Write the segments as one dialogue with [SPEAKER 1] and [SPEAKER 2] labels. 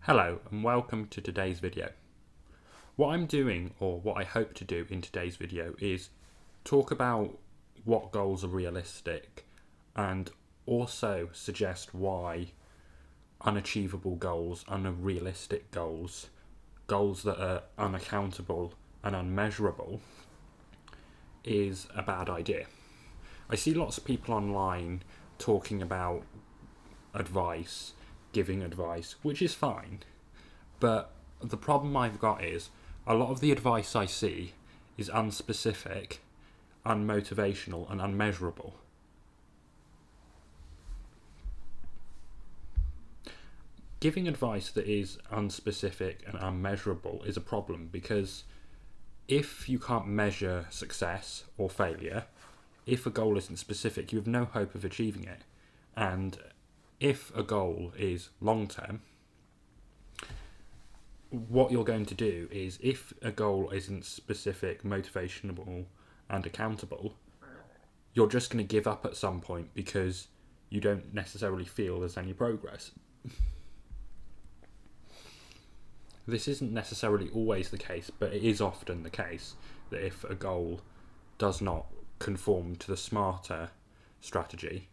[SPEAKER 1] Hello and welcome to today's video. What I'm doing, or what I hope to do in today's video, is talk about what goals are realistic and also suggest why unachievable goals, unrealistic goals, goals that are unaccountable and unmeasurable is a bad idea. I see lots of people online talking about advice, giving advice, which is fine. But the problem I've got is a lot of the advice I see is unspecific, unmotivational, and unmeasurable. Giving advice that is unspecific and unmeasurable is a problem because if you can't measure success or failure, if a goal isn't specific, you have no hope of achieving it. And if a goal is long-term, what you're going to do is, if a goal isn't specific, motivational, and accountable, you're just going to give up at some point because you don't necessarily feel there's any progress. This isn't necessarily always the case, but it is often the case that if a goal does not conform to the SMARTer strategy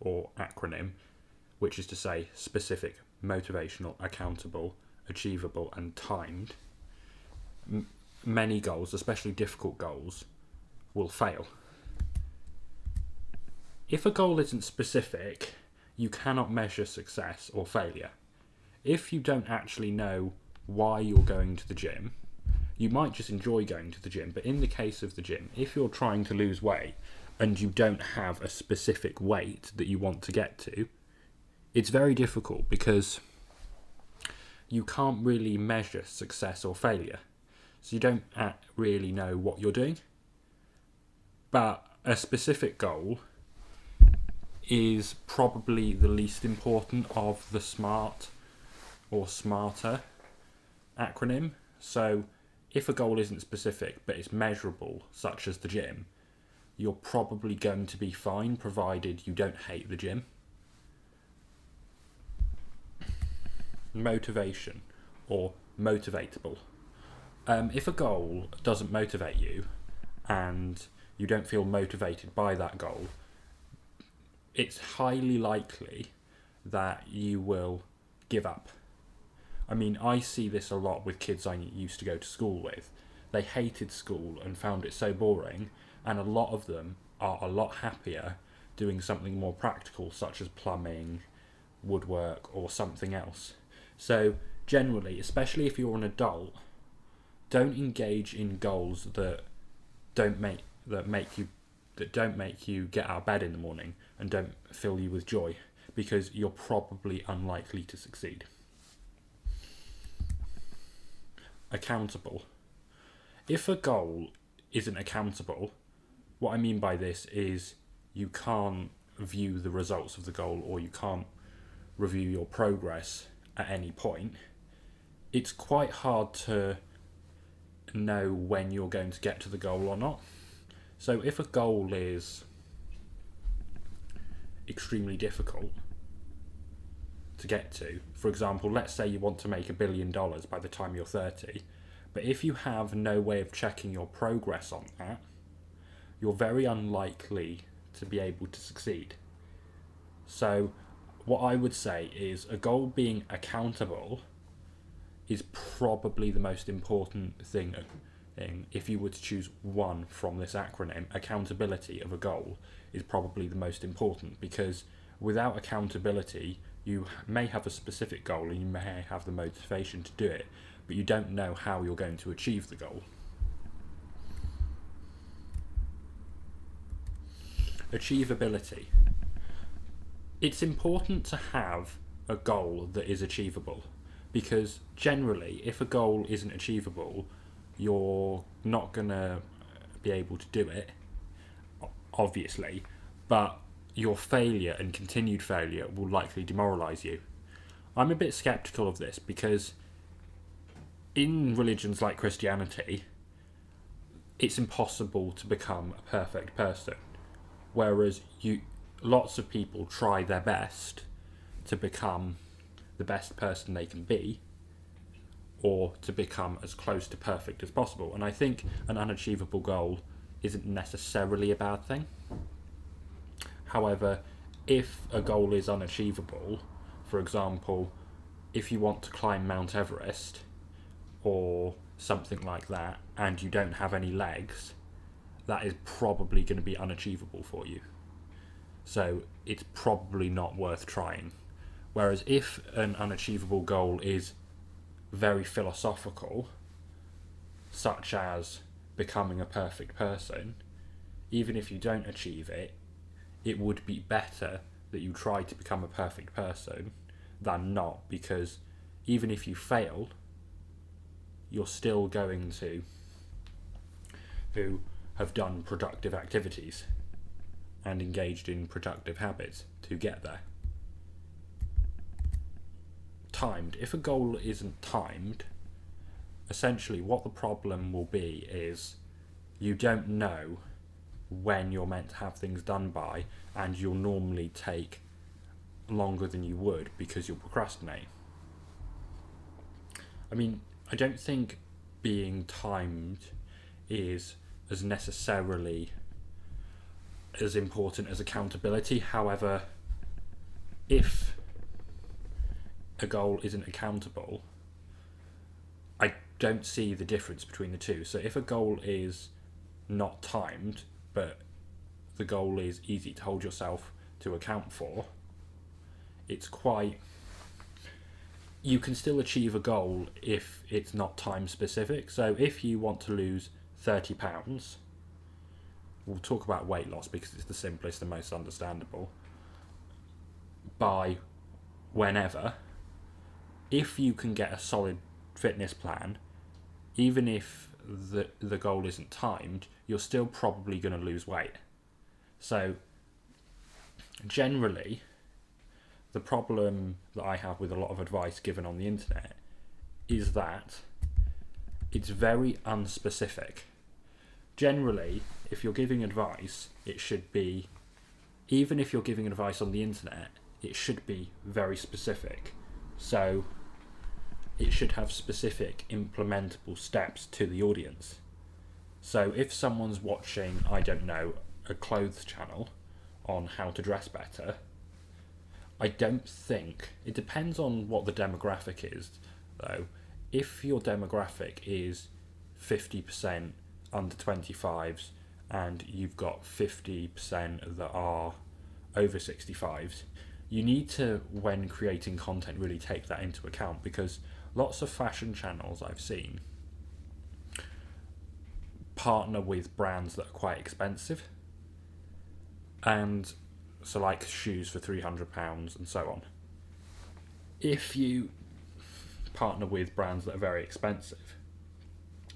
[SPEAKER 1] or acronym, which is to say specific, motivational, accountable, achievable and timed, many goals, especially difficult goals, will fail. If a goal isn't specific, you cannot measure success or failure. If you don't actually know why you're going to the gym, you might just enjoy going to the gym, but in the case of the gym, if you're trying to lose weight and you don't have a specific weight that you want to get to, it's very difficult because you can't really measure success or failure. So you don't really know what you're doing. But a specific goal is probably the least important of the SMART or SMARTer acronym. So if a goal isn't specific but it's measurable, such as the gym, you're probably going to be fine provided you don't hate the gym. Motivation or motivatable. If a goal doesn't motivate you and you don't feel motivated by that goal, it's highly likely that you will give up. I mean, I see this a lot with kids I used to go to school with. They hated school and found it so boring, and a lot of them are a lot happier doing something more practical, such as plumbing, woodwork, or something else. So generally, especially if you're an adult, don't engage in goals that don't make you get out of bed in the morning and don't fill you with joy, because you're probably unlikely to succeed. Accountable. If a goal isn't accountable, what I mean by this is you can't view the results of the goal, or you can't review your progress at any point. It's quite hard to know when you're going to get to the goal or not. So if a goal is extremely difficult to get to, for example, let's say you want to make $1 billion by the time you're 30, but if you have no way of checking your progress on that, you're very unlikely to be able to succeed. So what I would say is a goal being accountable is probably the most important thing. If you were to choose one from this acronym, accountability of a goal is probably the most important, because without accountability, you may have a specific goal and you may have the motivation to do it, but you don't know how you're going to achieve the goal. Achievability. It's important to have a goal that is achievable, because generally, if a goal isn't achievable, you're not going to be able to do it, obviously, but your failure and continued failure will likely demoralise you. I'm a bit sceptical of this because in religions like Christianity, it's impossible to become a perfect person, whereas lots of people try their best to become the best person they can be, or to become as close to perfect as possible. And I think an unachievable goal isn't necessarily a bad thing. However, if a goal is unachievable, for example, if you want to climb Mount Everest or something like that and you don't have any legs, that is probably going to be unachievable for you. So it's probably not worth trying. Whereas if an unachievable goal is very philosophical, such as becoming a perfect person, even if you don't achieve it, it would be better that you try to become a perfect person than not, because even if you fail, you're still going to have done productive activities and engaged in productive habits to get there. Timed. If a goal isn't timed, essentially what the problem will be is you don't know when you're meant to have things done by, and you'll normally take longer than you would because you'll procrastinate. I mean, I don't think being timed is as necessarily as important as accountability. However, if a goal isn't accountable, I don't see the difference between the two. So if a goal is not timed, but the goal is easy to hold yourself to account for, you can still achieve a goal if it's not time specific. So if you want to lose 30 pounds, we'll talk about weight loss because it's the simplest and most understandable, by whenever, if you can get a solid fitness plan, even if the goal isn't timed, you're still probably going to lose weight. So generally, the problem that I have with a lot of advice given on the internet is that it's very unspecific. Generally, if you're giving advice, it should be, even if you're giving advice on the internet, it should be very specific. So it should have specific implementable steps to the audience. So if someone's watching, I don't know, a clothes channel on how to dress better, I don't think, it depends on what the demographic is though. If your demographic is 50% under 25s and you've got 50% that are over 65s, you need to, when creating content, really take that into account, because lots of fashion channels I've seen partner with brands that are quite expensive, and so like shoes for £300 and so on. If you partner with brands that are very expensive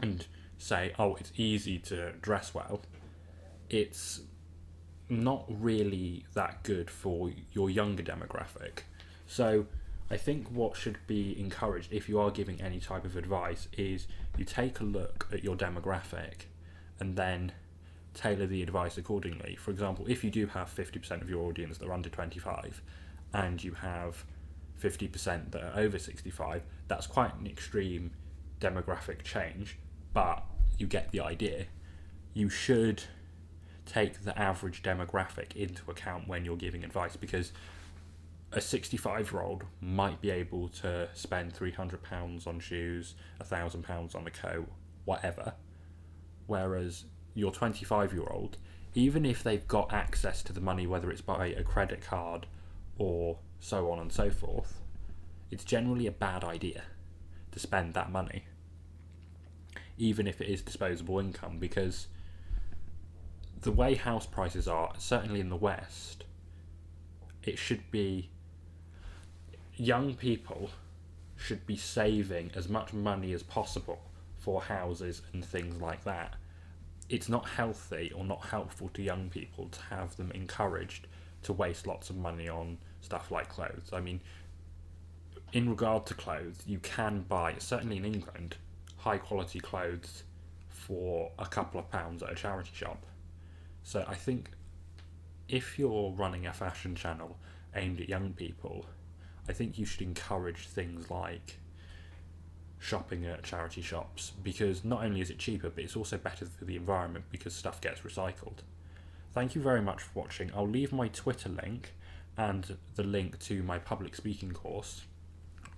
[SPEAKER 1] and say, oh, it's easy to dress well, it's not really that good for your younger demographic. So I think what should be encouraged if you are giving any type of advice is you take a look at your demographic and then tailor the advice accordingly. For example, if you do have 50% of your audience that are under 25 and you have 50% that are over 65, that's quite an extreme demographic change, but you get the idea. You should take the average demographic into account when you're giving advice, because a 65-year-old might be able to spend £300 on shoes, £1,000 on a coat, whatever, whereas your 25-year-old, even if they've got access to the money, whether it's by a credit card or so on and so forth, it's generally a bad idea to spend that money, even if it is disposable income, because the way house prices are, certainly in the West, it should be, young people should be saving as much money as possible for houses and things like that. It's not healthy or not helpful to young people to have them encouraged to waste lots of money on stuff like clothes. I mean, in regard to clothes, you can buy, certainly in England, high quality clothes for a couple of pounds at a charity shop. So I think if you're running a fashion channel aimed at young people, I think you should encourage things like shopping at charity shops, because not only is it cheaper, but it's also better for the environment because stuff gets recycled. Thank you very much for watching. I'll leave my Twitter link and the link to my public speaking course.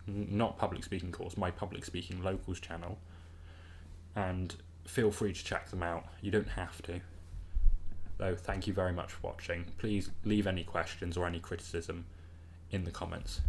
[SPEAKER 1] Not public speaking course, my public speaking locals channel. And feel free to check them out. You don't have to. Though, thank you very much for watching. Please leave any questions or any criticism in the comments.